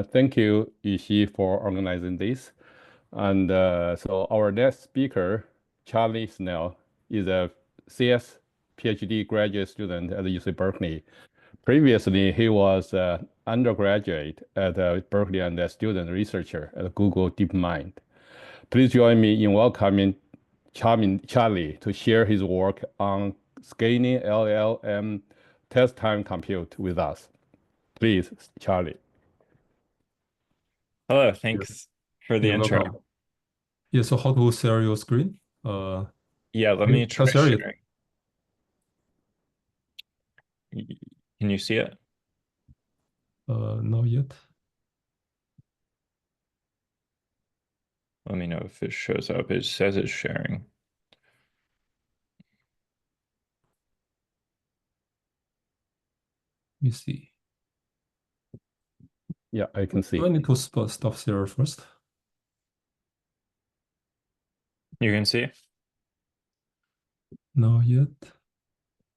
Thank you, Yixi, for organizing this. And so our next speaker, Charlie Snell, is a CS PhD graduate student at the UC Berkeley. Previously, he was an undergraduate at Berkeley and a student researcher at Google DeepMind. Please join me in welcoming Charlie to share his work on scaling LLM test time compute with us. Please, Charlie. Hello, Yeah, thanks for the you're intro. welcome. Yeah, so how to share your screen? Yeah, let Can me you try share it? sharing. Can you see it? Not yet. Let me know if it shows up. It says it's sharing. Let me see. Yeah, I can see. Do I need to stop share first? You can see? Not yet.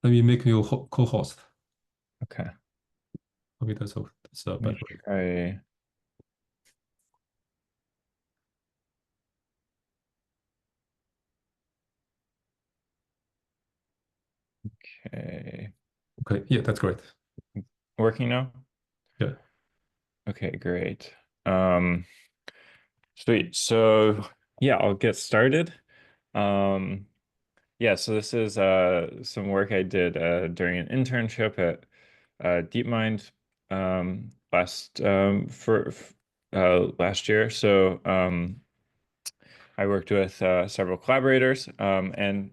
Let me make you co-host. Okay. Okay, that's a Let better me way. try. Okay. Okay, yeah, that's great. Working now? Yeah. Okay, great. Sweet. So yeah, I'll get started. Yeah, so this is some work I did during an internship at DeepMind last year. So I worked with several collaborators, and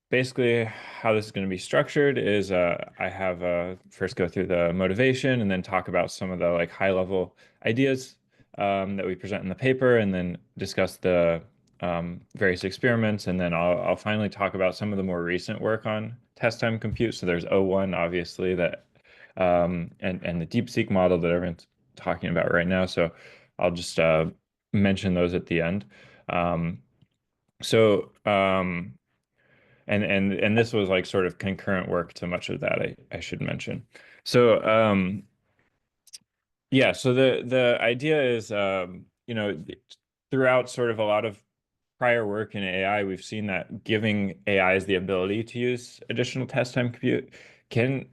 basically how this is going to be structured is I have first go through the motivation and then talk about some of the like high level ideas that we present in the paper, and then discuss the various experiments, and then I'll finally talk about some of the more recent work on test time compute. So there's O1, obviously, that and the DeepSeek model that everyone's talking about right now. So I'll just mention those at the end. Um, so and this was like sort of concurrent work to much of that, I should mention. So yeah, so the idea is throughout sort of a lot of prior work in AI, we've seen that giving AIs the ability to use additional test time compute can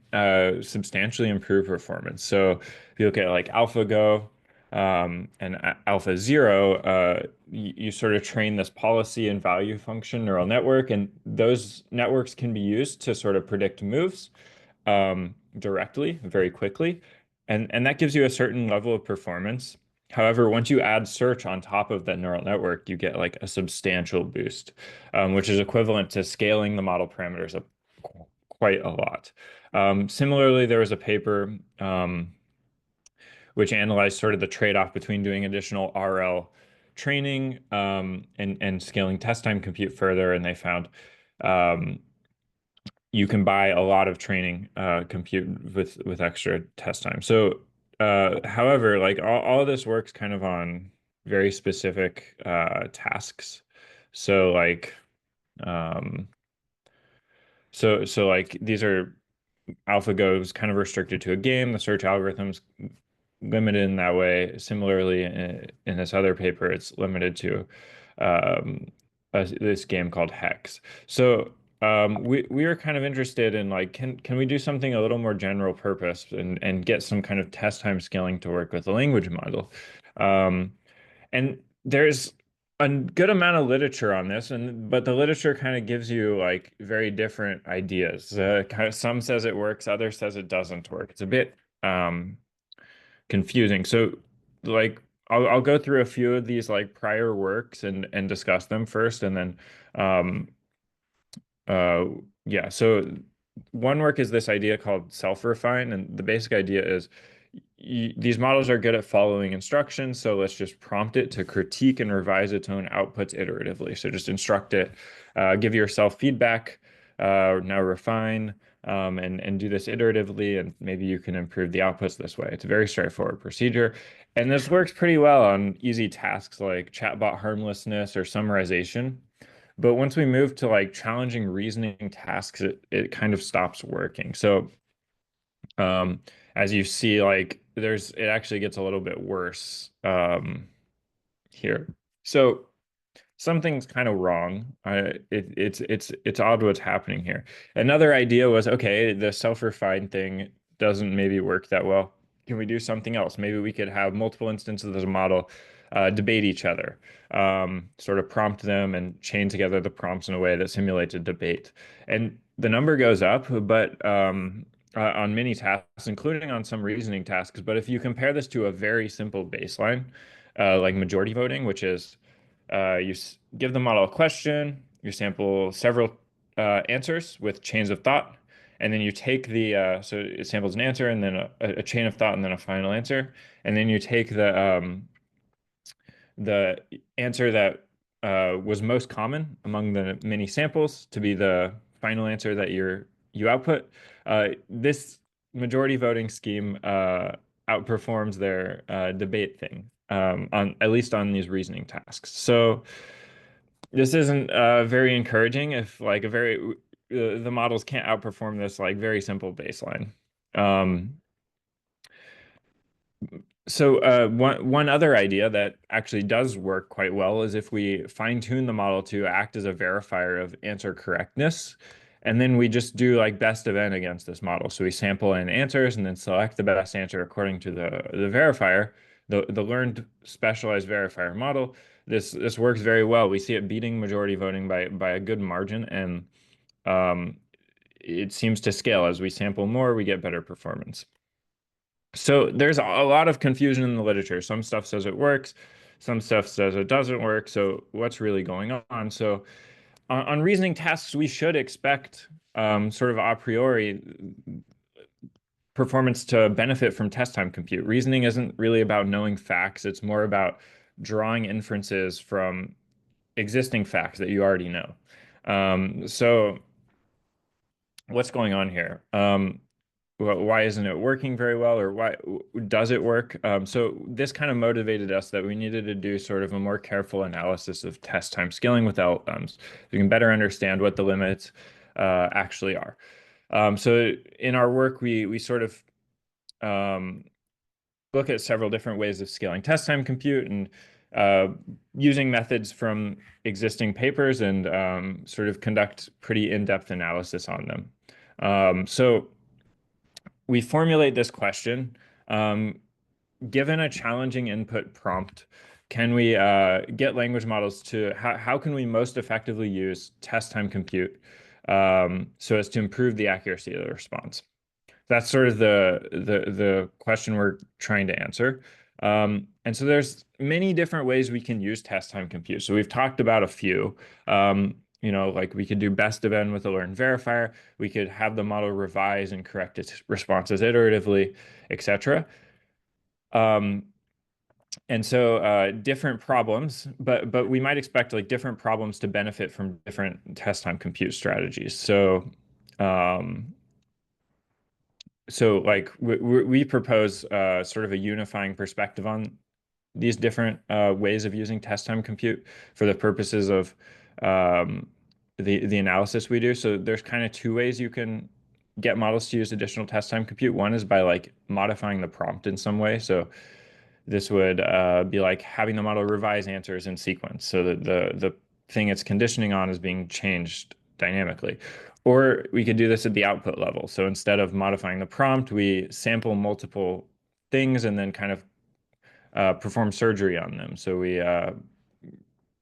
substantially improve performance. So if you look at like AlphaGo and AlphaZero, you sort of train this policy and value function neural network, and those networks can be used to sort of predict moves directly, very quickly. And that gives you a certain level of performance. However, once you add search on top of that neural network, you get like a substantial boost, which is equivalent to scaling the model parameters up quite a lot. Similarly, there was a paper which analyzed sort of the trade-off between doing additional RL training and scaling test time compute further, and they found you can buy a lot of training compute with extra test time. So, however, like all of this works kind of on very specific tasks. So like um, so like these are AlphaGo is kind of restricted to a game. The search algorithm's limited in that way. Similarly, in this other paper, it's limited to um, this game called Hex. So we were kind of interested in like, can we do something a little more general purpose and get some kind of test time scaling to work with the language model? Um, and there's a good amount of literature on this, but the literature kind of gives you like very different ideas. Kind of some says it works, others says it doesn't work. It's a bit confusing. So like I'll go through a few of these like prior works and discuss them first, and then um uh yeah. So one work is this idea called self-refine, and the basic idea is these models are good at following instructions, so let's just prompt it to critique and revise its own outputs iteratively. So just instruct it, give yourself feedback, now refine, and do this iteratively, and maybe you can improve the outputs this way. It's a very straightforward procedure. And this works pretty well on easy tasks like chatbot harmlessness or summarization. But once we move to like challenging reasoning tasks, it kind of stops working. So, um, as you see, like it actually gets a little bit worse here. So something's kind of wrong. It's odd what's happening here. Another idea was, okay, the self-refined thing doesn't maybe work that well. Can we do something else? Maybe we could have multiple instances of the model debate each other, sort of prompt them and chain together the prompts in a way that simulates a debate. And the number goes up, but on many tasks, including on some reasoning tasks. But if you compare this to a very simple baseline, like majority voting, which is give the model a question, you sample several answers with chains of thought, and then you take so it samples an answer and then a chain of thought and then a final answer, and then you take the answer that was most common among the many samples to be the final answer that you output. This majority voting scheme outperforms their debate thing on at least on these reasoning tasks. So this isn't very encouraging if like the models can't outperform this like very simple baseline. So one other idea that actually does work quite well is if we fine tune the model to act as a verifier of answer correctness, and then we just do like best of n against this model. So we sample n answers and then select the best answer according to the verifier, the learned specialized verifier model. This works very well. We see it beating majority voting by a good margin, and it seems to scale. As we sample more, we get better performance. So there's a lot of confusion in the literature. Some stuff says it works, some stuff says it doesn't work. So what's really going on? So on reasoning tasks, we should expect sort of a priori performance to benefit from test time compute. Reasoning isn't really about knowing facts. It's more about drawing inferences from existing facts that you already know. So what's going on here? Why isn't it working very well, or why does it work? So this kind of motivated us that we needed to do sort of a more careful analysis of test time scaling with LLMs. So you can better understand what the limits actually are. So in our work, we sort of look at several different ways of scaling test time compute and using methods from existing papers and sort of conduct pretty in-depth analysis on them. So we formulate this question. Given a challenging input prompt, can we get language models to, how can we most effectively use test time compute so as to improve the accuracy of the response? That's sort of the question we're trying to answer. And so there's many different ways we can use test time compute. So we've talked about a few. Like we could do best of n with a learned verifier. We could have the model revise and correct its responses iteratively, etc. And so different problems, but we might expect like different problems to benefit from different test time compute strategies. So like we propose sort of a unifying perspective on these different ways of using test time compute for the purposes of the analysis we do. So there's kind of two ways you can get models to use additional test time compute. One is by like modifying the prompt in some way. So this would be like having the model revise answers in sequence so that the thing it's conditioning on is being changed dynamically. Or we could do this at the output level. So instead of modifying the prompt, we sample multiple things and then kind of perform surgery on them. So we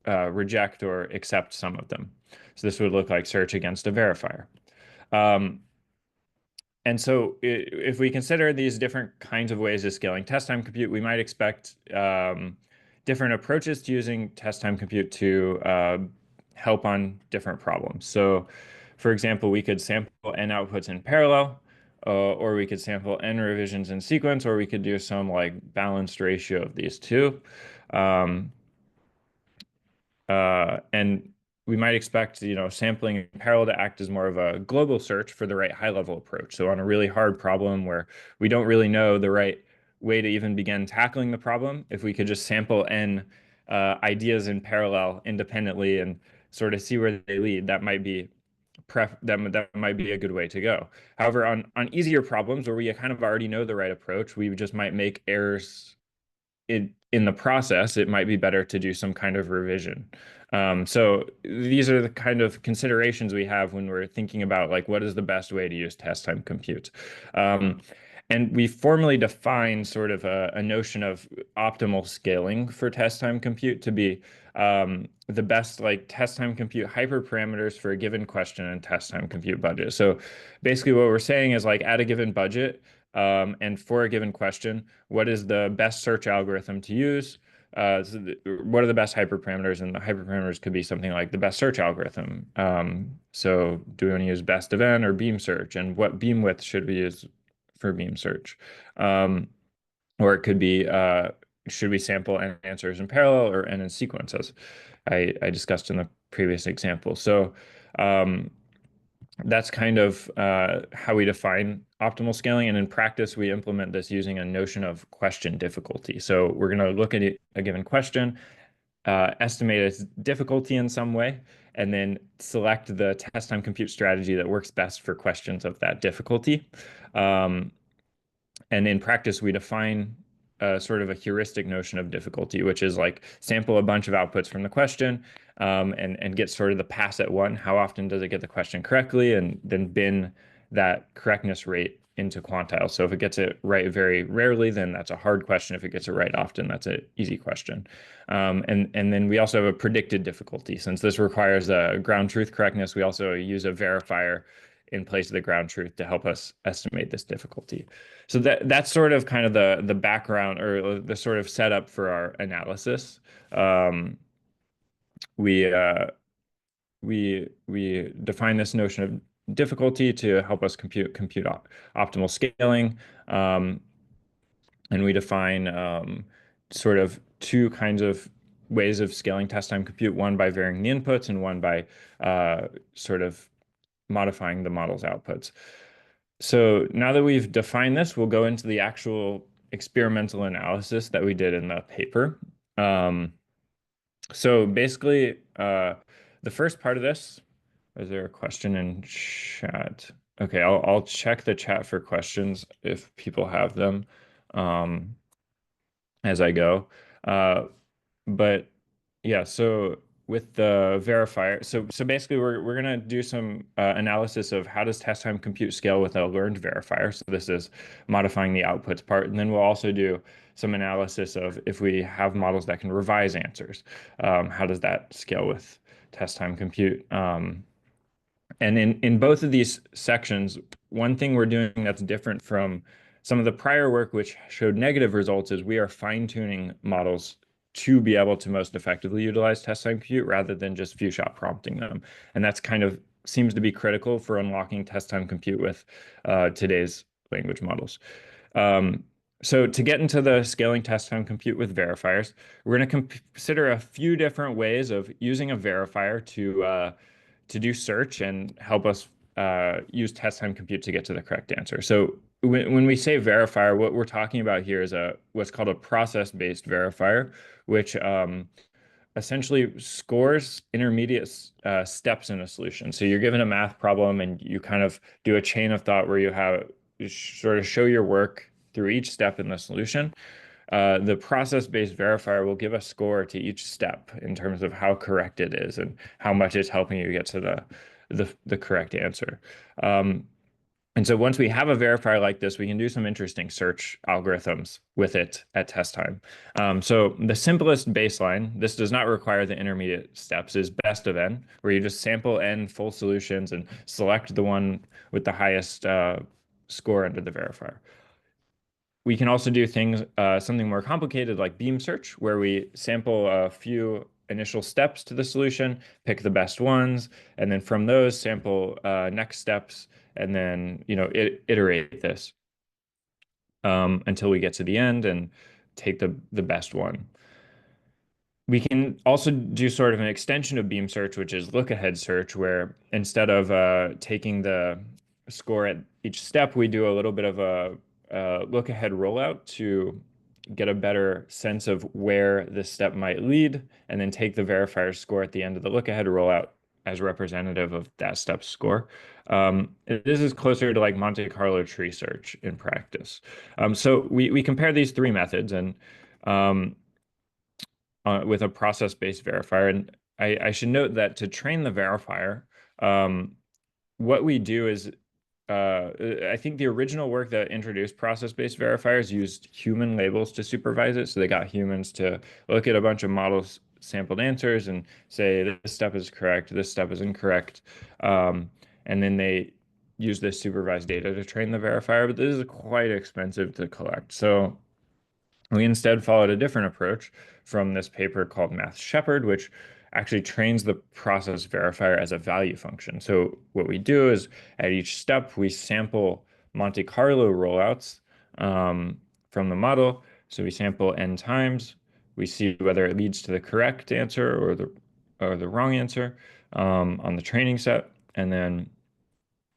reject or accept some of them. So this would look like search against a verifier. And so if we consider these different kinds of ways of scaling test time compute, we might expect different approaches to using test time compute to help on different problems. So for example, we could sample n outputs in parallel, or we could sample n revisions in sequence, or we could do some like balanced ratio of these two. And we might expect, sampling in parallel to act as more of a global search for the right high-level approach. So on a really hard problem where we don't really know the right way to even begin tackling the problem, if we could just sample n ideas in parallel independently and sort of see where they lead, that might be that might be a good way to go. However, on easier problems where we kind of already know the right approach, we just might make errors in the process. It might be better to do some kind of revision. So these are the kind of considerations we have when we're thinking about like what is the best way to use test time compute. And we formally define sort of a notion of optimal scaling for test time compute to be the best like test time compute hyperparameters for a given question and test time compute budget. So basically what we're saying is like at a given budget and for a given question, what is the best search algorithm to use? What are the best hyperparameters? And the hyperparameters could be something like the best search algorithm. So do we want to use best of n or beam search? And what beam width should we use for beam search? Or it could be, should we sample n answers in parallel or n in sequence, as I discussed in the previous example. So that's kind of how we define optimal scaling. And in practice, we implement this using a notion of question difficulty. So we're going to look at a given question, estimate its difficulty in some way, and then select the test time compute strategy that works best for questions of that difficulty. And in practice, we define sort of a heuristic notion of difficulty, which is like sample a bunch of outputs from the question and get sort of the pass at one. How often does it get the question correctly? And then bin that correctness rate into quantiles. So if it gets it right very rarely, then that's a hard question. If it gets it right often, that's an easy question. And then we also have a predicted difficulty. Since this requires a ground truth correctness, we also use a verifier in place of the ground truth to help us estimate this difficulty. So that's sort of kind of the background or the sort of setup for our analysis. We define this notion of difficulty to help us compute optimal scaling, and we define sort of two kinds of ways of scaling test time compute, one by varying the inputs and one by sort of modifying the model's outputs. So now that we've defined this, we'll go into the actual experimental analysis that we did in the paper. So basically, the first part of this, is there a question in chat? Okay, I'll check the chat for questions if people have them as I go. But yeah, so with the verifier, so basically we're gonna do some analysis of how does test time compute scale with a learned verifier. So this is modifying the outputs part, and then we'll also do some analysis of if we have models that can revise answers, how does that scale with test time compute? And in both of these sections, one thing we're doing that's different from some of the prior work which showed negative results is we are fine-tuning models to be able to most effectively utilize test time compute rather than just few-shot prompting them. And that's kind of seems to be critical for unlocking test time compute with today's language models. So to get into the scaling test time compute with verifiers, we're going to consider a few different ways of using a verifier to do search and help us use test time compute to get to the correct answer. So when we say verifier, what we're talking about here is what's called a process-based verifier, which essentially scores intermediate steps in a solution. So you're given a math problem and you kind of do a chain of thought where you sort of show your work through each step in the solution. The process-based verifier will give a score to each step in terms of how correct it is and how much it's helping you get to the correct answer. And so once we have a verifier like this, we can do some interesting search algorithms with it at test time. So the simplest baseline, this does not require the intermediate steps, is best of n, where you just sample n full solutions and select the one with the highest score under the verifier. We can also do things, something more complicated like beam search, where we sample a few initial steps to the solution, pick the best ones, and then from those sample next steps, and then iterate this until we get to the end and take the best one. We can also do sort of an extension of beam search, which is look-ahead search, where instead of taking the score at each step, we do a little bit of a look-ahead rollout to get a better sense of where this step might lead, and then take the verifier score at the end of the look-ahead rollout as representative of that step score. This is closer to like Monte Carlo tree search in practice. So we compare these three methods and with a process-based verifier. And I should note that to train the verifier, what we do is I think the original work that introduced process-based verifiers used human labels to supervise it. So they got humans to look at a bunch of models sampled answers and say this step is correct, this step is incorrect. And then they use this supervised data to train the verifier, but this is quite expensive to collect. So we instead followed a different approach from this paper called Math Shepherd, which actually trains the process verifier as a value function. So what we do is at each step, we sample Monte Carlo rollouts from the model. So we sample n times. We see whether it leads to the correct answer or the wrong answer on the training set. And then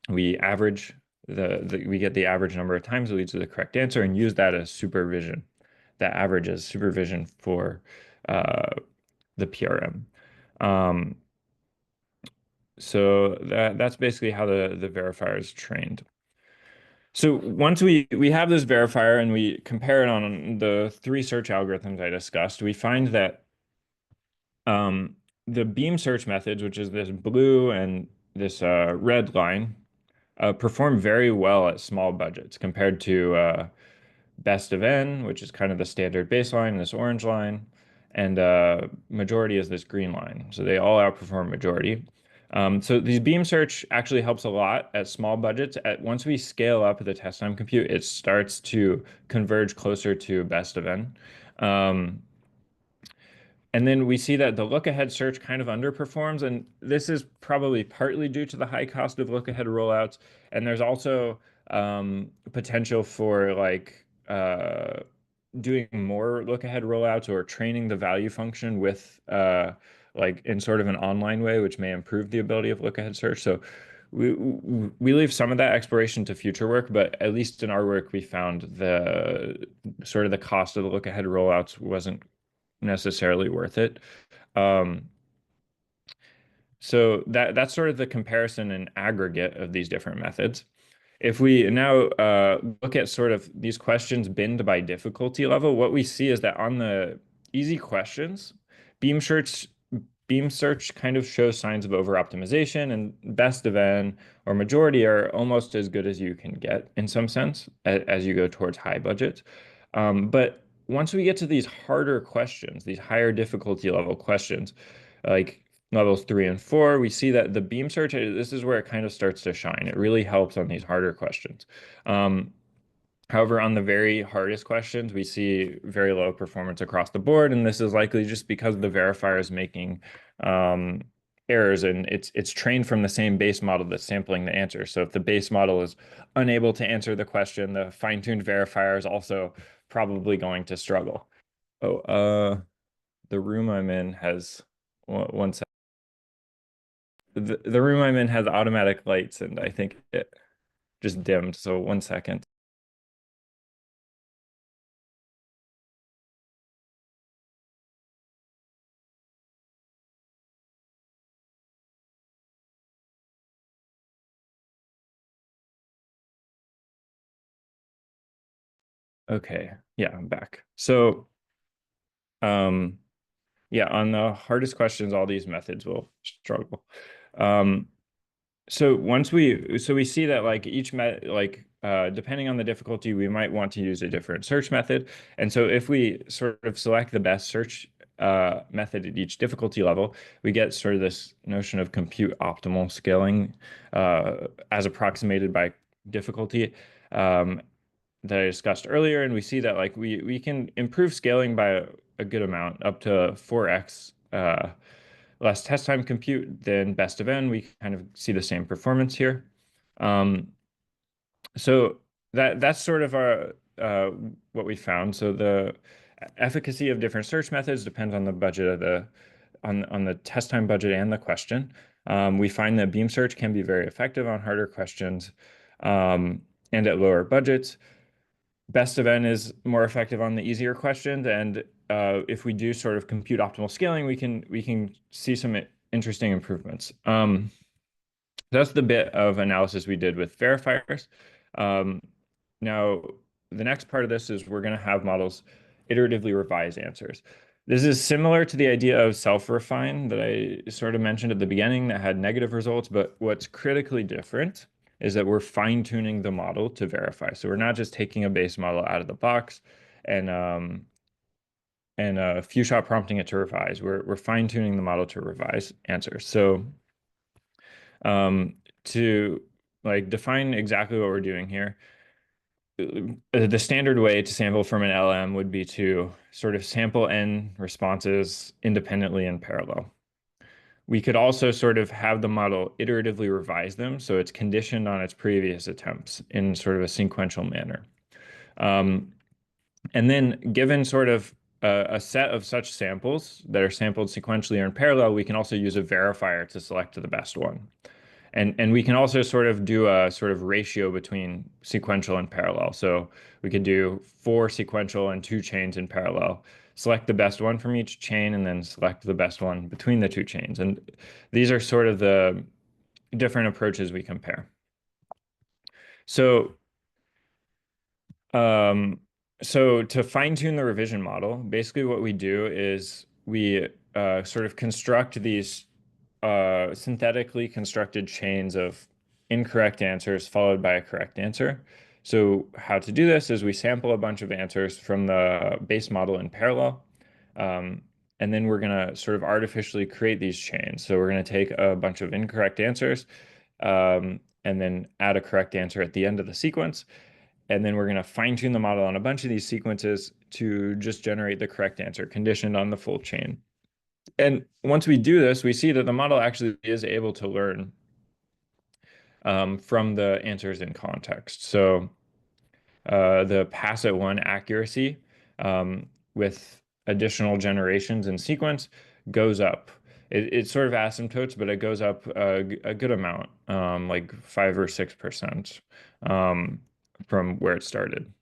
we average we get the average number of times it leads to the correct answer and use that as supervision. That average as supervision for the PRM. So that's basically how the verifier is trained. So once we have this verifier and we compare it on the three search algorithms I discussed, we find that the beam search methods, which is this blue and this red line, perform very well at small budgets compared to best of n, which is kind of the standard baseline, this orange line, and majority is this green line. So they all outperform majority. So these beam search actually helps a lot at small budgets. Once we scale up the test time compute, it starts to converge closer to best of n. And then we see that the look-ahead search kind of underperforms, and this is probably partly due to the high cost of look-ahead rollouts. And there's also potential for like doing more look-ahead rollouts or training the value function with like in sort of an online way, which may improve the ability of look-ahead search. So we leave some of that exploration to future work, but at least in our work, we found the sort of the cost of the look-ahead rollouts wasn't necessarily worth it. So that's sort of the comparison in aggregate of these different methods. If we now look at sort of these questions binned by difficulty level, what we see is that on the easy questions, beam search kind of shows signs of over-optimization, and best of n or majority are almost as good as you can get in some sense as you go towards high budget. But once we get to these harder questions, these higher difficulty level questions, like levels 3 and 4, we see that the beam search, this is where it kind of starts to shine. It really helps on these harder questions. However, on the very hardest questions, we see very low performance across the board, and this is likely just because the verifier is making errors, and it's trained from the same base model that's sampling the answer. So if the base model is unable to answer the question, the fine-tuned verifier is also probably going to struggle. Oh, the room I'm in has one second. The room I'm in has automatic lights, and I think it just dimmed. So 1 second. Okay, yeah, I'm back. So, yeah, on the hardest questions, all these methods will struggle. So we see that like depending on the difficulty, we might want to use a different search method. And so if we sort of select the best search method at each difficulty level, we get sort of this notion of compute optimal scaling as approximated by difficulty that I discussed earlier. And we see that like we can improve scaling by a good amount, up to 4x less test time compute than best of n. We kind of see the same performance here. So that's sort of our what we found. So the efficacy of different search methods depends on the budget of the on the test time budget and the question. We find that beam search can be very effective on harder questions and at lower budgets. Best of n is more effective on the easier questions, and if we do sort of compute optimal scaling, we can see some interesting improvements. That's the bit of analysis we did with verifiers. Now, the next part of this is we're going to have models iteratively revise answers. This is similar to the idea of self-refine that I sort of mentioned at the beginning that had negative results, but what's critically different is that we're fine-tuning the model to verify. So we're not just taking a base model out of the box and a few shot prompting it to revise. We're fine-tuning the model to revise answers. So to like define exactly what we're doing here, the standard way to sample from an LM would be to sort of sample n responses independently in parallel. We could also sort of have the model iteratively revise them, so it's conditioned on its previous attempts in sort of a sequential manner. And then given sort of a set of such samples that are sampled sequentially or in parallel, we can also use a verifier to select the best one. And we can also sort of do a sort of ratio between sequential and parallel. So we could do 4 sequential and 2 chains in parallel, select the best one from each chain, and then select the best one between the 2 chains. And these are sort of the different approaches we compare. So, to fine-tune the revision model, basically what we do is we sort of construct these synthetically constructed chains of incorrect answers followed by a correct answer. So how to do this is we sample a bunch of answers from the base model in parallel, and then we're going to sort of artificially create these chains. So we're going to take a bunch of incorrect answers, and then add a correct answer at the end of the sequence. And then we're going to fine-tune the model on a bunch of these sequences to just generate the correct answer conditioned on the full chain. And once we do this, we see that the model actually is able to learn from the answers in context. So the pass-at-one accuracy with additional generations in sequence goes up. It sort of asymptotes, but it goes up a good amount, like 5 or 6% from where it started.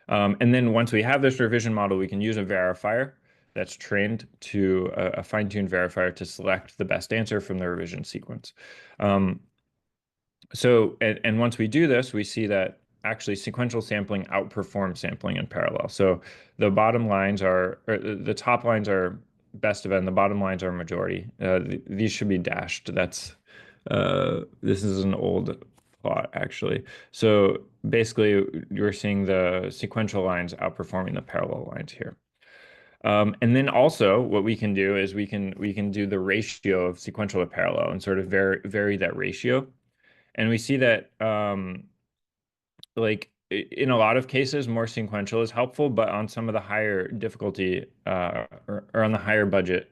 And then once we have this revision model, we can use a verifier that's trained to a fine-tuned verifier to select the best answer from the revision sequence. And once we do this, we see that actually sequential sampling outperforms sampling in parallel. So the bottom lines are, or the top lines are best of n, the bottom lines are majority. These should be dashed. This is an old plot actually. So basically you're seeing the sequential lines outperforming the parallel lines here. And then also what we can do is we can do the ratio of sequential to parallel and sort of vary that ratio. And we see that like in a lot of cases, more sequential is helpful, but on some of the higher difficulty or on the higher budget,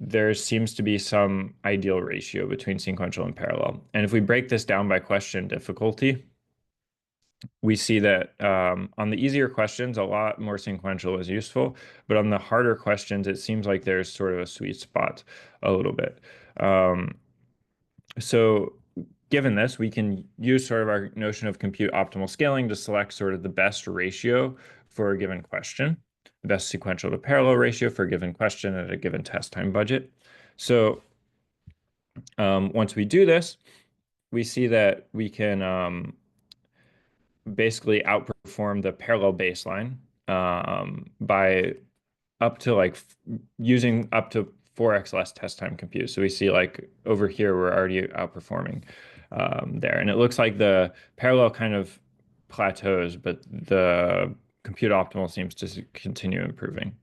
there seems to be some ideal ratio between sequential and parallel. And if we break this down by question difficulty, we see that on the easier questions, a lot more sequential is useful, but on the harder questions, it seems like there's sort of a sweet spot a little bit. So given this, we can use sort of our notion of compute optimal scaling to select sort of the best ratio for a given question, the best sequential to parallel ratio for a given question at a given test time budget. So once we do this, we see that we can basically outperform the parallel baseline by up to like using up to 4x less test time compute. So we see like over here, we're already outperforming there. And it looks like the parallel kind of plateaus, but the compute optimal seems to continue improving.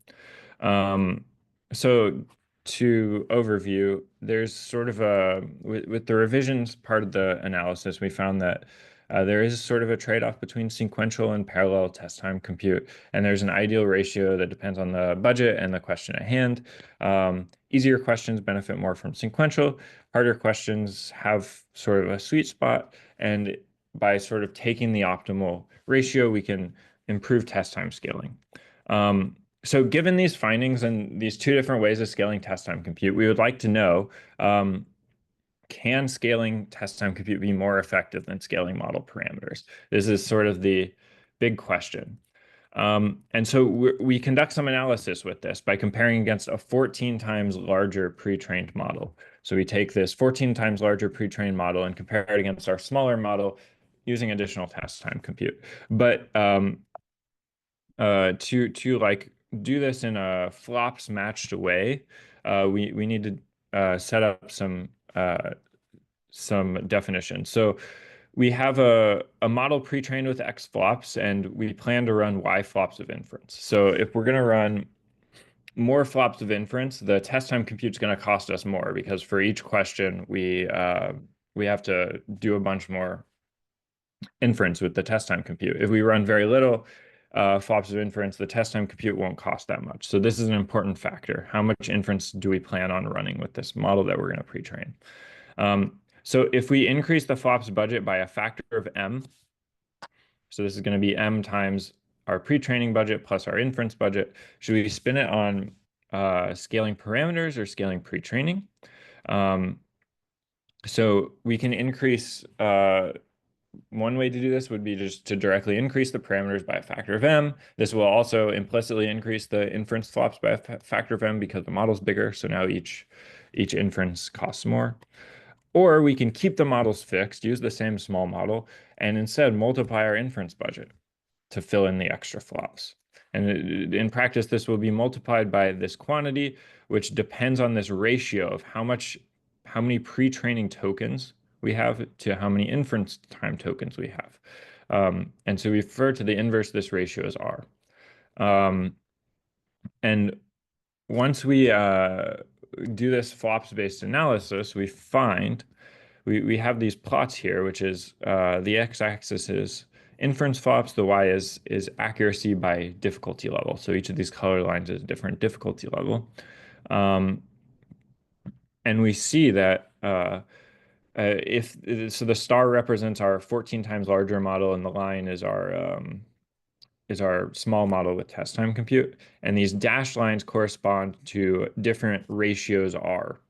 So to overview, there's sort of with the revisions part of the analysis, we found that there is sort of a trade-off between sequential and parallel test time compute, and there's an ideal ratio that depends on the budget and the question at hand. Easier questions benefit more from sequential, harder questions have sort of a sweet spot, and by sort of taking the optimal ratio, we can improve test time scaling. So given these findings and these 2 different ways of scaling test time compute, we would like to know, can scaling test time compute be more effective than scaling model parameters? This is sort of the big question. And so we conduct some analysis with this by comparing against a 14 times larger pre-trained model. So we take this 14 times larger pre-trained model and compare it against our smaller model using additional test time compute. But to like do this in a flops matched way, we need to set up some definition. So we have a model pre-trained with X flops, and we plan to run Y flops of inference. So if we're going to run more flops of inference, the test time compute is going to cost us more because for each question we have to do a bunch more inference with the test time compute. If we run very little flops of inference, the test time compute won't cost that much. So this is an important factor. How much inference do we plan on running with this model that we're going to pre-train? So if we increase the flops budget by a factor of m, so this is going to be m times our pre-training budget plus our inference budget, should we spin it on scaling parameters or scaling pre-training? So we can increase, one way to do this would be just to directly increase the parameters by a factor of m. This will also implicitly increase the inference flops by a factor of m because the model's bigger, so now each inference costs more. Or we can keep the models fixed, use the same small model, and instead multiply our inference budget to fill in the extra flops. And in practice, this will be multiplied by this quantity, which depends on this ratio of how many pre-training tokens we have to how many inference time tokens we have. And so we refer to the inverse of this ratio as R. And once we do this flops-based analysis, we find we have these plots here, which is the x-axis is inference flops, the y is accuracy by difficulty level. So each of these color lines is a different difficulty level. And we see that so the star represents our 14 times larger model, and the line is our small model with test time compute. And these dashed lines correspond to different ratios R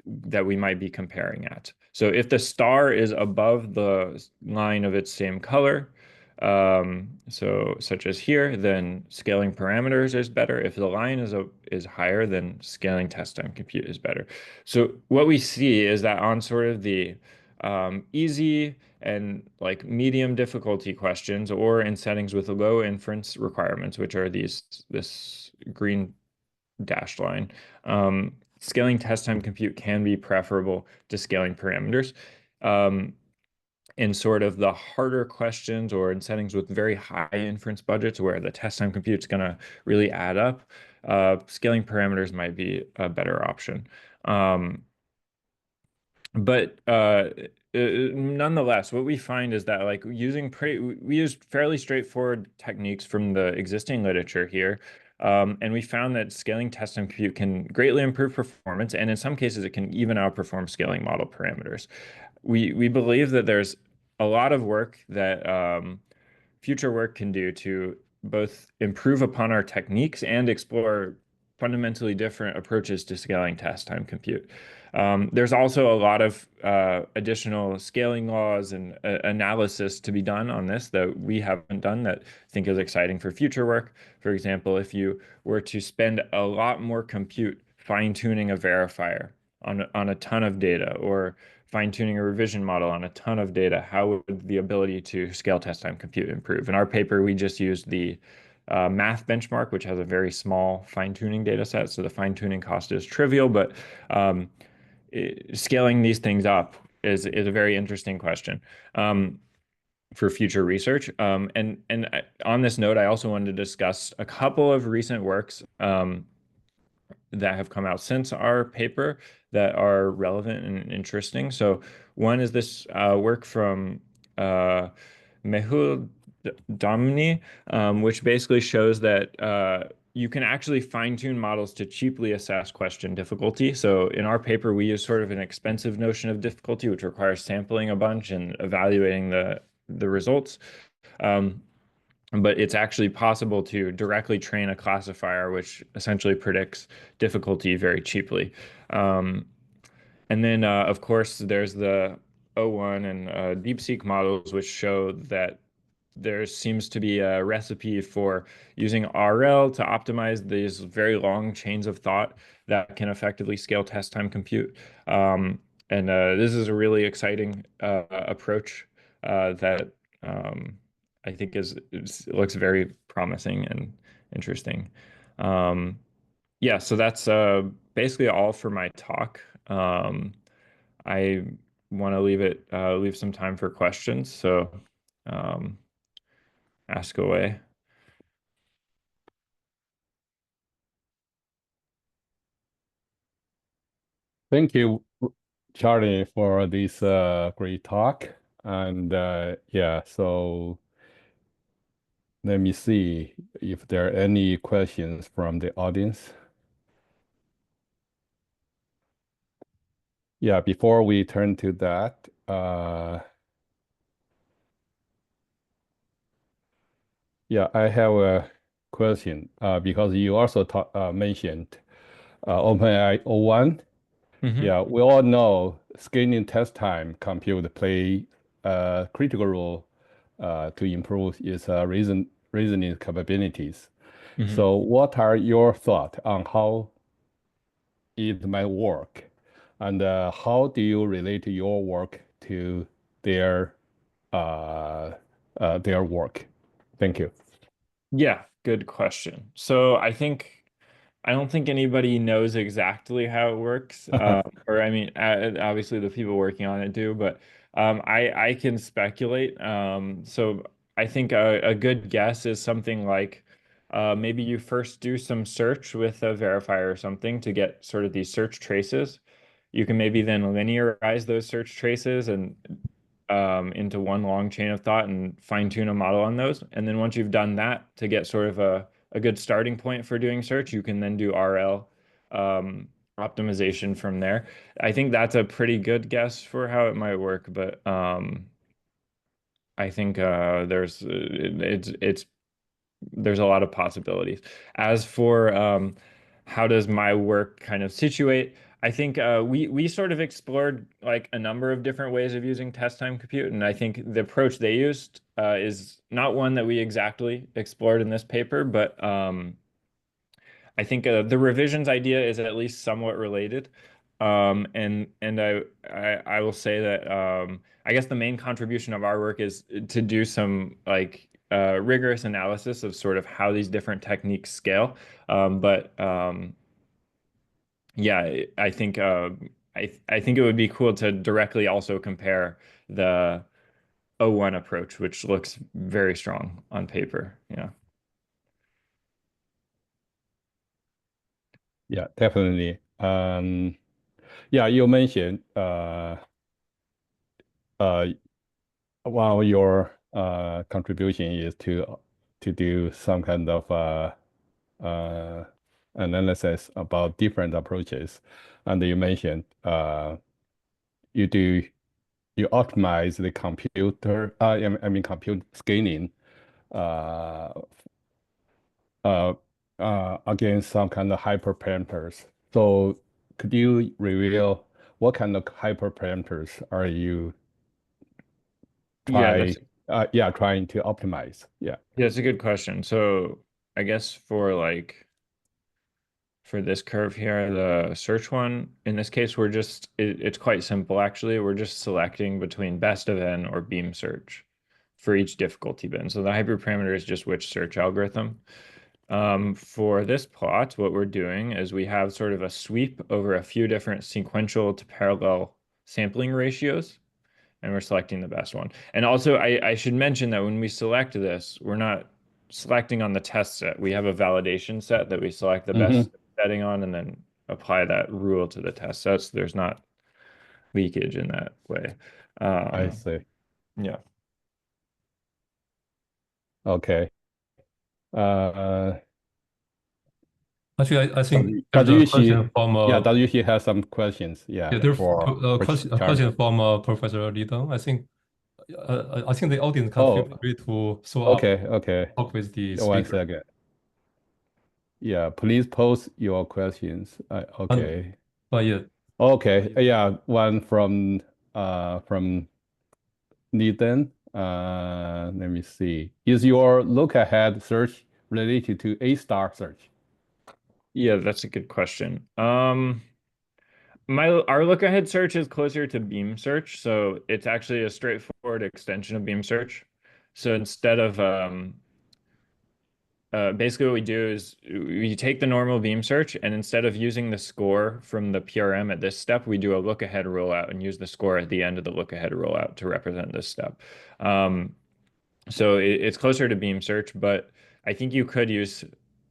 that we might be comparing at. So if the star is above the line of its same color, so such as here, then scaling parameters is better. If the line is higher, then scaling test time compute is better. So what we see is that on sort of the easy and like medium difficulty questions, or in settings with low inference requirements, which are this green dashed line, scaling test time compute can be preferable to scaling parameters. In sort of the harder questions or in settings with very high inference budgets where the test time compute is going to really add up, scaling parameters might be a better option. But nonetheless, what we find is that like we use fairly straightforward techniques from the existing literature here. And we found that scaling test time compute can greatly improve performance, and in some cases, it can even outperform scaling model parameters. We believe that there's a lot of work that future work can do to both improve upon our techniques and explore fundamentally different approaches to scaling test time compute. There's also a lot of additional scaling laws and analysis to be done on this that we haven't done that I think is exciting for future work. For example, if you were to spend a lot more compute fine-tuning a verifier on a ton of data, or fine-tuning a revision model on a ton of data, how would the ability to scale test time compute improve? In our paper, we just used the math benchmark, which has a very small fine-tuning data set, so the fine-tuning cost is trivial, but scaling these things up is a very interesting question for future research. And on this note, I also wanted to discuss a couple of recent works that have come out since our paper that are relevant and interesting. So one is this work from Mehul Damni, which basically shows that you can actually fine-tune models to cheaply assess question difficulty. So in our paper, we use sort of an expensive notion of difficulty, which requires sampling a bunch and evaluating the results. But it's actually possible to directly train a classifier, which essentially predicts difficulty very cheaply. And then, of course, there's the O1 and DeepSeek models, which show that there seems to be a recipe for using RL to optimize these very long chains of thought that can effectively scale test time compute. And this is a really exciting approach that I think looks very promising and interesting. Um, yeah, so that's basically all for my talk. I want to leave some time for questions, so um, ask away. Thank you, Charlie, for this great talk. And yeah, so let me see if there are any questions from the audience. Yeah, before we turn to that, yeah, I have a question because you also mentioned OpenAI o1. Hmm. Yeah, we all know scaling test time compute play a critical role to improve its reasoning capabilities. Hmm. So what are your thoughts on how it might work? And how do you relate your work to their their work? Thank you. Yeah, good question. So I don't think anybody knows exactly how it works. Or I mean, obviously the people working on it do, but I can speculate. So I think a good guess is something like maybe you first do some search with a verifier or something to get sort of these search traces. You can maybe then linearize those search traces and into one long chain of thought and fine tune a model on those. And then once you've done that to get sort of a good starting point for doing search, you can then do RL optimization from there. I think that's a pretty good guess for how it might work, but I think there's a lot of possibilities. As for how does my work kind of situate, I think we sort of explored like a number of different ways of using test time compute, and I think the approach they used is not one that we exactly explored in this paper, but I think the revisions idea is at least somewhat related. And I will say that I guess the main contribution of our work is to do some like rigorous analysis of sort of how these different techniques scale. But yeah, I think it would be cool to directly also compare the O1 approach, which looks very strong on paper. Yeah. Yeah, definitely. Yeah, you mentioned uh, one of your contribution is to do some kind of uh, analysis about different approaches, and you mentioned you do you optimize the computer, I mean compute scaling uh, against some kind of hyperparameters. So could you reveal what kind of hyperparameters are you Yeah, try yeah trying to optimize? Yeah. that's a good question. So I guess for this curve here, the search one, in this case, it's quite simple actually. We're just selecting between best of n or beam search for each difficulty bin. So the hyperparameter is just which search algorithm. For this plot, what we're doing is we have sort of a sweep over a few different sequential to parallel sampling ratios, and we're selecting the best one. And also, I should mention that when we select this, we're not selecting on the test set. We have a validation set that we select the Hmm. best setting on and then apply that rule to the test sets. There's not leakage in that way. I Um, see. yeah. Okay. Uh, Actually, I think there's Dr. a Yuxi, question from yeah, Dr. Yuxi has some questions. yeah, Yeah, there's for a Charlie. question from Professor Li Deng. I think the audience can feel Oh, free to show up, okay, okay. talk with the One speaker. second. Yeah, please post your questions. And Okay. but yeah, Okay. Yeah, one from Nathan. Let me see. Is your look ahead search related to A star search? Yeah, that's a good question. Our look ahead search is closer to beam search, so it's actually a straightforward extension of beam search. So instead of basically what we do is we take the normal beam search, and instead of using the score from the PRM at this step, we do a look ahead rollout and use the score at the end of the look ahead rollout to represent this step. So it's closer to beam search, but I think you could use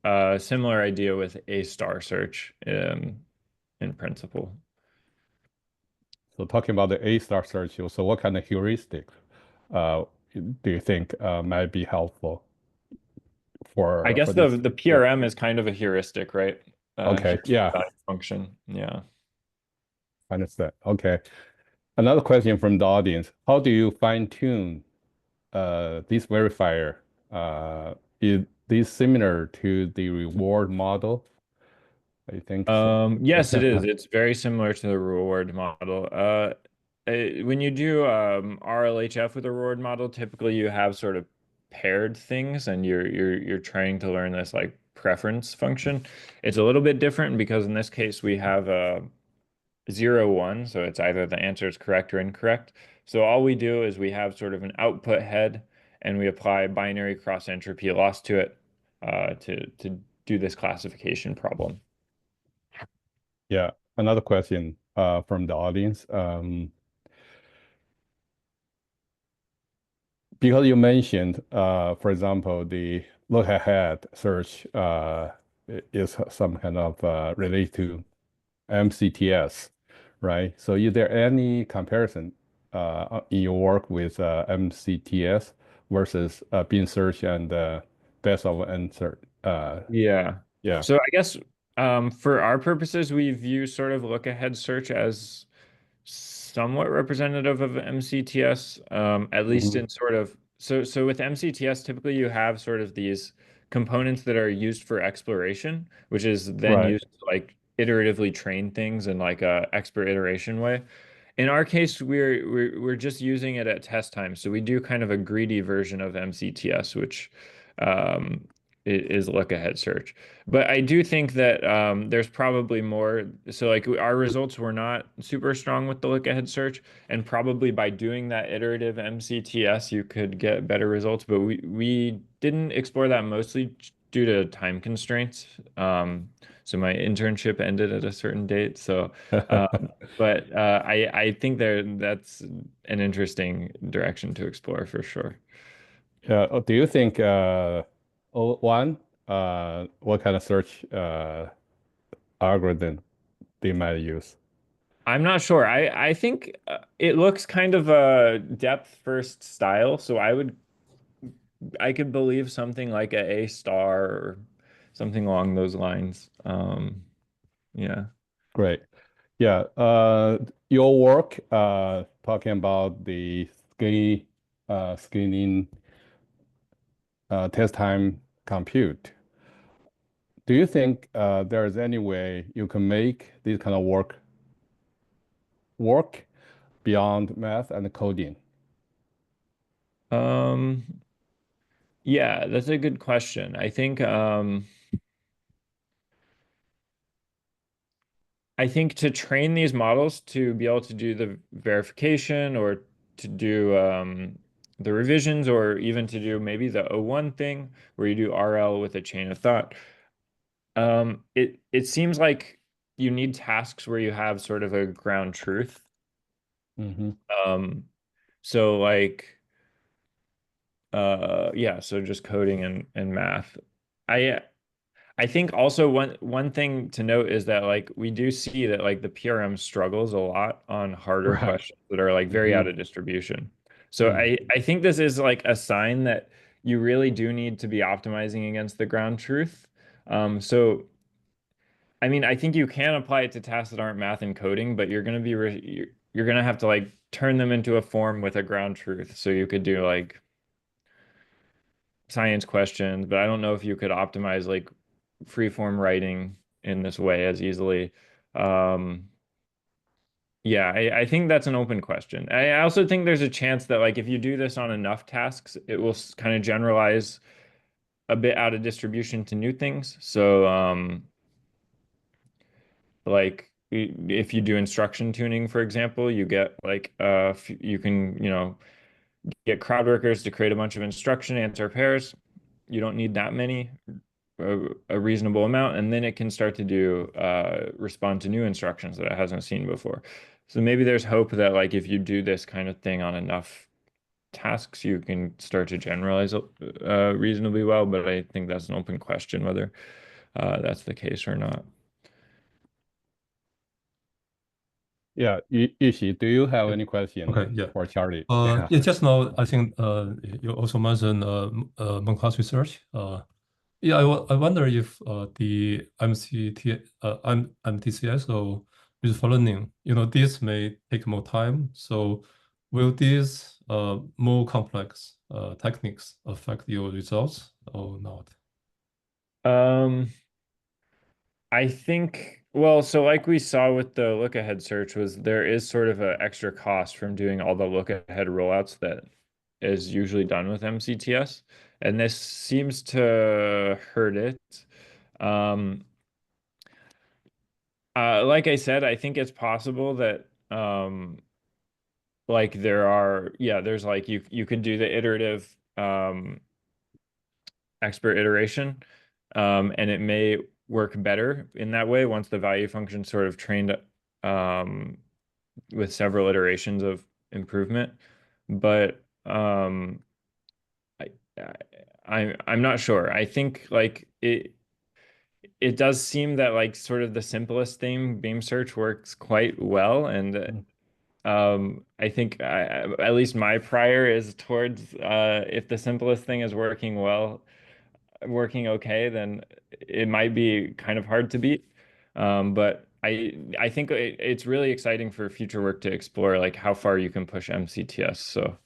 a similar idea with a star search in principle. So talking about the A star search, so what kind of heuristic uh, do you think might be helpful I guess for this? the Yeah. PRM is kind of a heuristic, right? Okay. Heuristic Yeah. value function. Yeah. Understand. Okay. Another question from the audience: how do you fine tune this verifier? Is this similar to the reward model? I think so. Yes, it is. It's very similar to the reward model. When you do RLHF with a reward model, typically you have sort of paired things, and you're trying to learn this like preference function. It's a little bit different because in this case we have a 0, 1, so it's either the answer is correct or incorrect. So all we do is we have sort of an output head, and we apply binary cross entropy loss to it to do this classification problem. Yeah. Another question from the audience. Because you mentioned, for example, the look ahead search is some kind of related to MCTS, right? So is there any comparison in your work with MCTS versus Bing search and best of N search? Yeah. Yeah. So I guess for our purposes, we view sort of look ahead search as somewhat representative of MCTS, at least Hmm. in sort of so with MCTS, typically you have sort of these components that are used for exploration, which is then Right. used to like iteratively train things in like a expert iteration way. In our case, we're just using it at test time, so we do kind of a greedy version of MCTS, which um, is look ahead search. But I do think that there's probably more. So like our results were not super strong with the look ahead search, and probably by doing that iterative MCTS, you could get better results. But we didn't explore that mostly due to time constraints. So my internship ended at a certain date. So, but I think that's an interesting direction to explore for sure. Yeah. Do you think one what kind of search algorithm they might use? I'm not sure. I think it looks kind of a depth first style, so I could believe something like a star or something along those lines. Yeah. Great. Yeah. Your work talking about the scaling test time compute. Do you think there is any way you can make this kind of work beyond math and coding? Um, yeah, that's a good question. I think to train these models to be able to do the verification or to do the revisions or even to do maybe the O1 thing where you do RL with a chain of thought. It seems like you need tasks where you have sort of a ground truth. Hmm. Um, so like yeah, so just coding and math. I I think also one thing to note is that like we do see that like the PRM struggles a lot on harder Right. questions that are like very Hmm. out of distribution. So I think this is like a sign that you really do need to be optimizing against the ground truth. So I mean, I think you can apply it to tasks that aren't math and coding, but you're gonna have to like turn them into a form with a ground truth. So you could do like science questions, but I don't know if you could optimize like free form writing in this way as easily. Um, Yeah, I think that's an open question. I also think there's a chance that like if you do this on enough tasks, it will kind of generalize a bit out of distribution to new things. So like if you do instruction tuning, for example, you get like you can, get crowd workers to create a bunch of instruction answer pairs. You don't need that many, a reasonable amount, and then it can start to do respond to new instructions that it hasn't seen before. So maybe there's hope that like if you do this kind of thing on enough tasks, you can start to generalize reasonably well, but I think that's an open question whether that's the case or not. Yeah, Ishi, do you have any question Okay, yeah. for Charlie? Yeah, just now I think you also mentioned Monk research. Yeah, I wonder if the MTCS or useful learning, this may take more time. So will these more complex techniques affect your results or not? Um, I think, well, so like we saw with the look ahead search was there is sort of an extra cost from doing all the look ahead rollouts that is usually done with MCTS. And this seems to hurt it. Um, like I said, I think it's possible that like there's like you could do the iterative expert iteration, and it may work better in that way once the value function sort of trained um, with several iterations of improvement. But I, I'm not sure. I think like it does seem that like sort of the simplest thing, beam search, works quite well, and I think at least my prior is towards if the simplest thing is working well, working okay, then it might be kind of hard to beat. But I think it's really exciting for future work to explore like how far you can push MCTS. So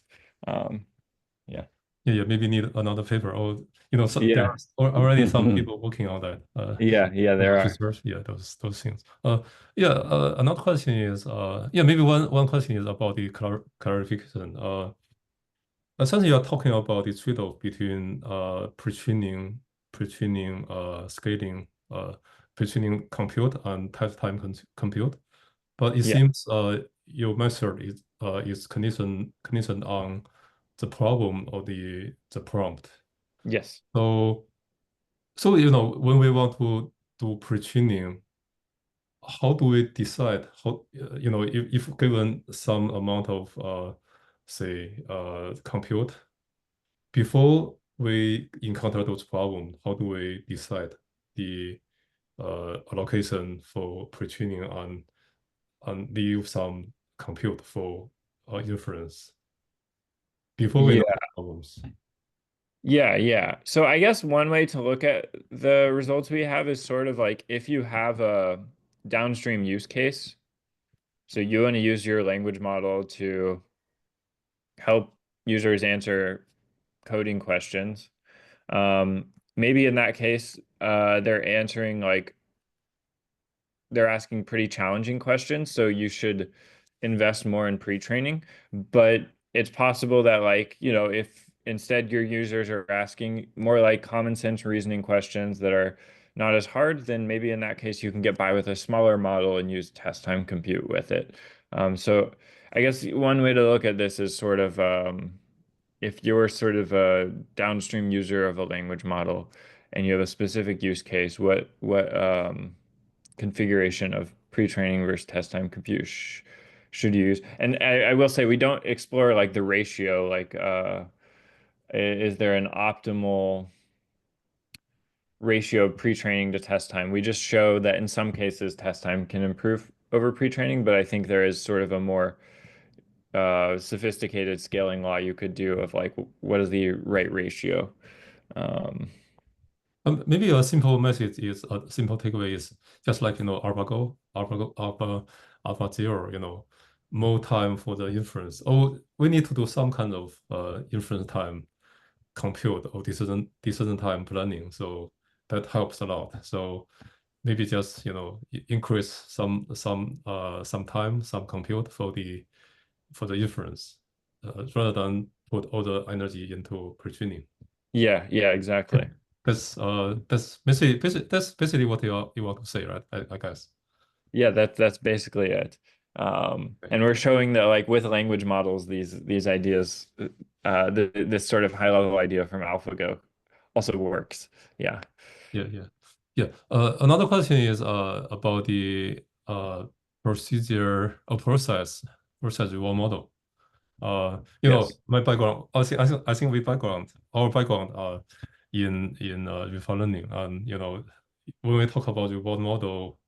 yeah. Yeah, maybe need another paper or, so there Yeah. are already some people working on that. Yeah, there are. Research, yeah, those things. Yeah. Another question is, yeah, maybe one question is about the clarification. Essentially, you're talking about the trade-off between scaling, pre-training compute and test time compute. But it Yeah. seems your method is conditioned on the problem or the prompt. Yes. So when we want to do pre-training, how do we decide how if given some amount of say compute before we encounter those problems, how do we decide the allocation for pre-training and leave some compute for inference before we know Yeah. the problems? Yeah. So I guess one way to look at the results we have is sort of like if you have a downstream use case, so you want to use your language model to help users answer coding questions. Maybe in that case, they're answering like they're asking pretty challenging questions, so you should invest more in pre-training. But it's possible that like, if instead your users are asking more like common sense reasoning questions that are not as hard, then maybe in that case you can get by with a smaller model and use test time compute with it. So I guess one way to look at this is sort of if you're sort of a downstream user of a language model and you have a specific use case, what configuration of pre-training versus test time compute should you use? And I will say we don't explore like the ratio, like is there an optimal ratio of pre-training to test time? We just show that in some cases test time can improve over pre-training, but I think there is sort of a more sophisticated scaling law you could do of like what is the right ratio. Um, Maybe a simple message is a simple takeaway is just like AlphaGo, Alpha Zero, more time for the inference. Oh, we need to do some kind of inference time compute or decision time planning. So that helps a lot. So maybe just increase some time, some compute for the inference, rather than put all the energy into pre-training. Yeah, yeah, exactly. That's basically what you want to say, right? I guess. Yeah, that's basically it. Okay, And we're okay. showing that like with language models, these ideas, this sort of high level idea from AlphaGo also works. Yeah. Yeah, yeah, yeah. Another question is about the process reward model. Yes. My background, I think our background in reinforcement learning, and when we talk about reward model,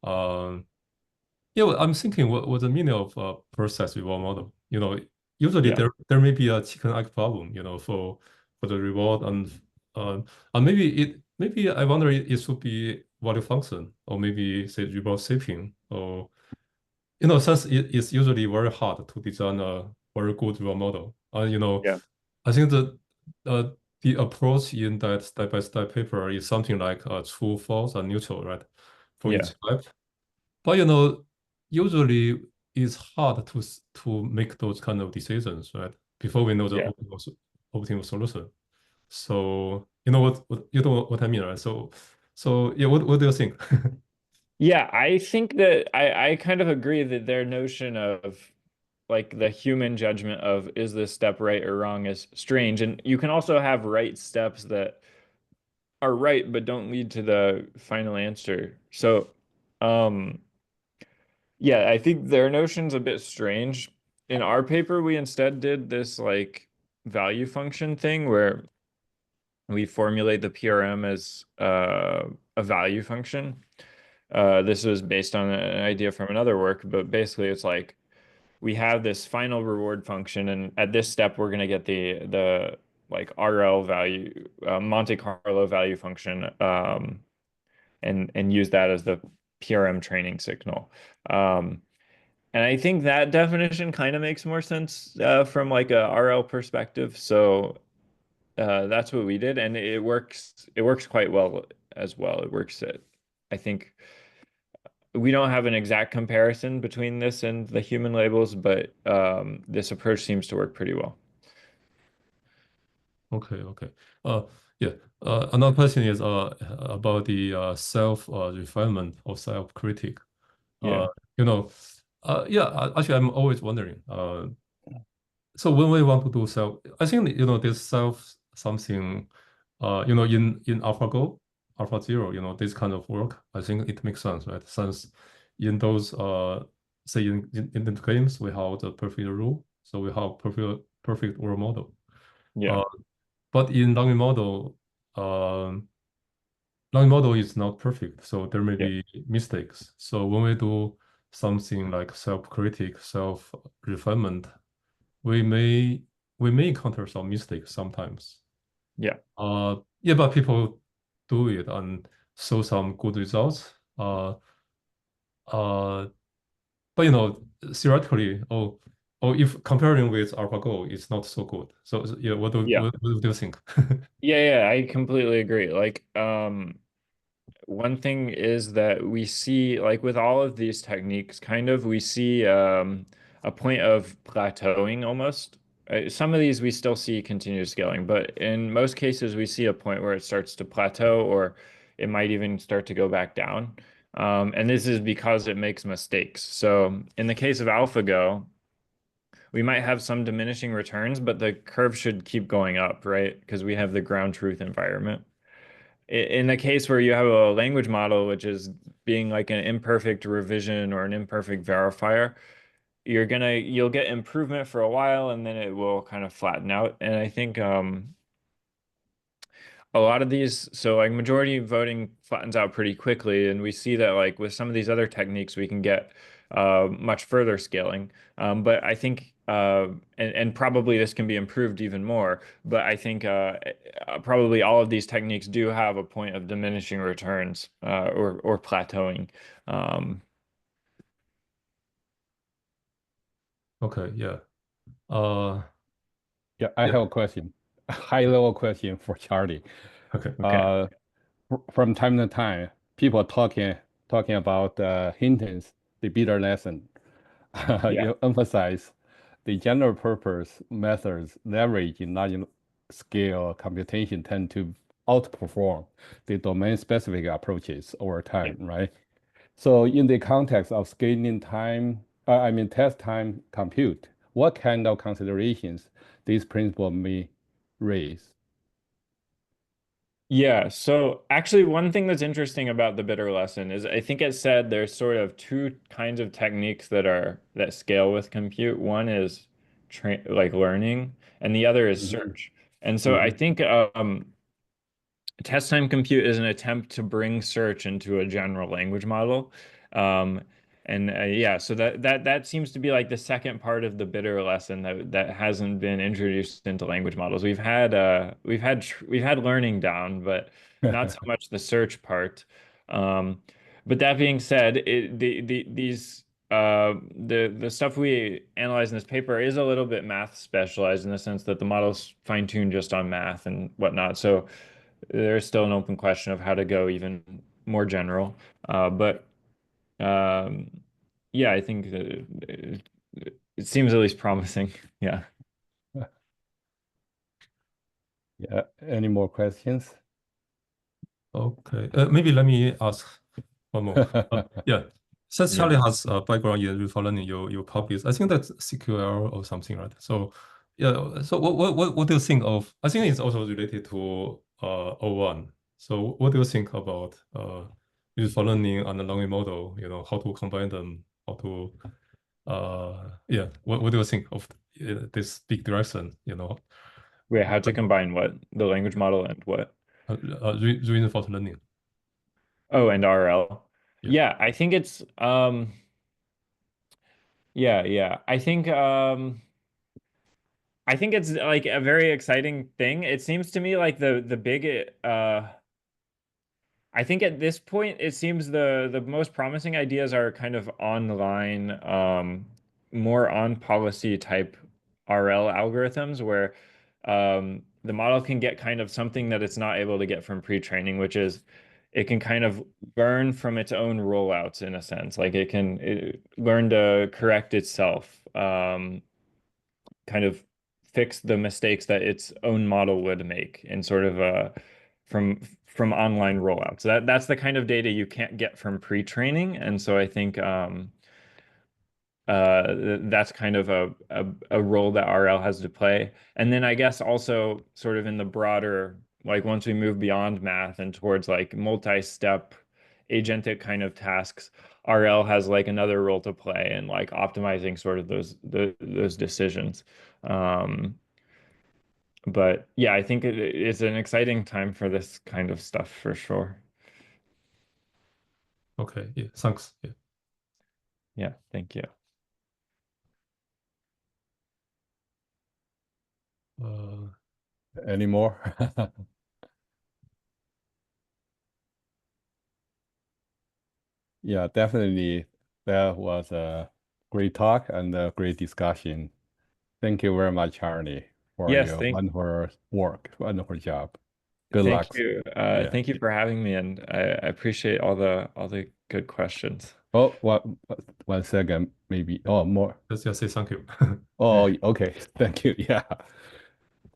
uh, yeah, well, I'm thinking what the meaning of process reward model. Usually Yeah. there may be a chicken egg problem, for the reward, uh, and maybe I wonder it should be value function, or maybe say reward shaping, or since it is usually very hard to design a very good role model. Yeah. I think uh, the approach in that step-by-step paper is something like true, false, and neutral, right? For Yeah. each type. But usually it's hard to make those kind of decisions, right? Before we know the Yeah. optimal solution. So you know what I mean, right? So yeah, what do you think? Yeah, I think that I kind of agree that their notion of like the human judgment of is this step right or wrong is strange. And you can also have right steps that are right but don't lead to the final answer. So, um, yeah, I think their notion's a bit strange. In our paper, we instead did this like value function thing where we formulate the PRM as a value function. This was based on an idea from another work, but basically it's like we have this final reward function, and at this step we're going to get the like RL value, Monte Carlo value function, and use that as the PRM training signal. And I think that definition kind of makes more sense from like a RL perspective. So that's what we did, and it works. It works quite well as well. It works at, I think we don't have an exact comparison between this and the human labels, but this approach seems to work pretty well. Okay, okay. Uh, yeah. Another question is about the self refinement or self critique. Uh, Yeah, you know, yeah. Actually, I'm always wondering. So when we want to do self, I think this self something. In AlphaGo, AlphaZero, this kind of work, I think it makes sense, right? Since in those say in the games we have the perfect rule, so we have perfect world model. yeah, Uh, but in language model is not perfect, so there may yeah, be mistakes. So when we do something like self-critic, self-refinement, we may we may encounter some mistakes sometimes. yeah, Yeah, but people do it and show some good results. Uh, but theoretically, or if comparing with AlphaGo, it's not so good. So yeah, yeah, what do you think? yeah, yeah. I completely agree. Like, one thing is that we see, like with all of these techniques, kind of we see a point of plateauing almost. Some of these we still see continuous scaling, but in most cases we see a point where it starts to plateau or it might even start to go back down. And this is because it makes mistakes. So in the case of AlphaGo, we might have some diminishing returns, but the curve should keep going up, right? Because we have the ground truth environment in the case where you have a language model, which is being like an imperfect revision or an imperfect verifier, you'll get improvement for a while and then it will kind of flatten out. And I think a lot of these, so like majority voting flattens out pretty quickly, and we see that like with some of these other techniques, we can get much further scaling. But I think, and probably this can be improved even more. But I think probably all of these techniques do have a point of diminishing returns or plateauing. Um, Okay, yeah. Uh, Yeah, I yeah. have a question, a high level question for Charlie. Okay. okay. Uh, from time to time, people talking about Hinton's the bitter lesson. Yeah. You emphasize the general purpose methods leveraged in large scale computation tend to outperform the domain specific approaches over Yeah. time, right? So in the context of scaling time, I mean test time compute, what kind of considerations this principle may raise? Yeah, so actually one thing that's interesting about the bitter lesson is I think it said there's sort of two kinds of techniques that scale with compute. One is like learning and the other is Hmm. search. And so I Hmm. think test time compute is an attempt to bring search into a general language model. Um, and yeah, so that seems to be like the second part of the bitter lesson that hasn't been introduced into language models. We've had learning down, but not so much the search part. Um, but that being said, the stuff we analyze in this paper is a little bit math specialized in the sense that the model's fine-tuned just on math and whatnot. So there's still an open question of how to go even more general. But um, yeah, I think it seems at least promising. Yeah. Yeah, any more questions? Okay. Maybe let me ask one more. Yeah. Since Yeah. Charlie has a background in reinforcement learning, you published, I think that's SQL or something, right? So yeah, so what do you think of, I think it's also related to O1. So what do you think about reinforcement learning and the learning model, how to combine them, how to yeah, what do you think of this big direction, Wait, how to combine what? The language model and what? reinforcement learning? Oh, and RL. Yeah. Yeah, I think it's yeah. I think it's like a very exciting thing. It seems to me like the big I think at this point, it seems the most promising ideas are kind of online, more on policy type RL algorithms where the model can get kind of something that it's not able to get from pre-training, which is it can kind of learn from its own rollouts in a sense. Like it can learn to correct itself, kind of fix the mistakes that its own model would make in sort of from online rollouts. That's the kind of data you can't get from pre-training, and so I think that's kind of a role that RL has to play. And then I guess also sort of in the broader, like once we move beyond math and towards like multi-step agentic kind of tasks, RL has like another role to play in like optimizing sort of those decisions. Um, but yeah, I think it's an exciting time for this kind of stuff for sure. Okay. Yeah. Thanks. Yeah. Yeah, thank you. Uh, Any more? Yeah, definitely. That was a great talk and a great discussion. Thank you very much, Harney, for Yes, your thank wonderful work, wonderful job. Good thank luck. you. Yeah. Thank you for having me, and I appreciate all the good questions. Oh, one second, maybe. Oh, more. let's just say thank you. Oh, okay. Thank you. Yeah.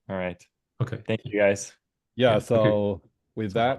All right. Okay. Thank you guys. Yeah. Yeah. Thank you. So with So that,